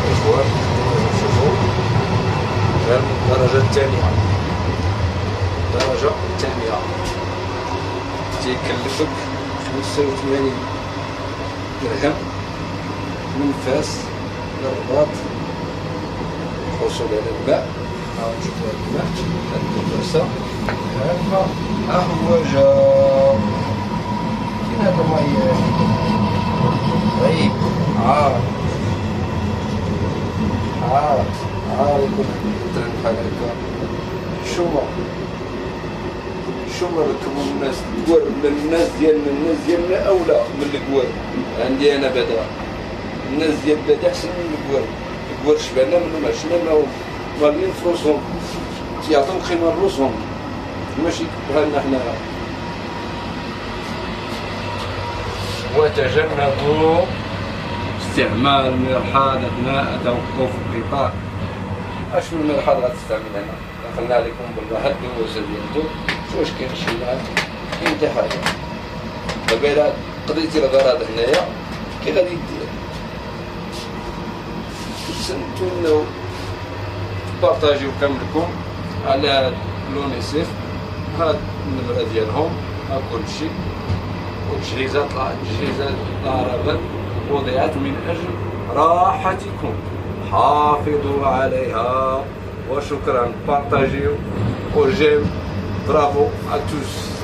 الإخوان نشوفوا الدرجة الثانية. الدرجة الثانية تيكلفك 85 درهم من فاس للرباط الحصول على الماء. ها نشوفوا هاد الماء، هاد الكاسة، ها هو جا. فين هاد الماء؟ غريب. يكون درهم بحال هكا. شوما ركبوا الناس الكوار، الناس ديالنا أولى من الكوار. عندي أنا بعدا الناس ديال بلادي أحسن من الكوار. الكوار شبعنا منهم، عشنا مالين فلوسهم، تيعطيو قيمة لروسهم، ماشي بحالنا حنايا. وتجنبوا استعمال المرحاض أثناء توقف القطار. اش من مرحاض غتستعمل هنا؟ دخلنا عليكم بالله هدو وسلمتو، واش كاين شي كاين حتى حاجة. دابا إلا قضيتي الغرض هنايا كي غادي دير؟ نتمناو تبارطاجيو كاملكم على هاد لونيسيف، هاد النمرة ديالهم، ها كلشي، وتجهيزات العربات وضعت من أجل راحتكم، حافظوا عليها. وشكرا، بارطاجيو وجيم. برافو à tous.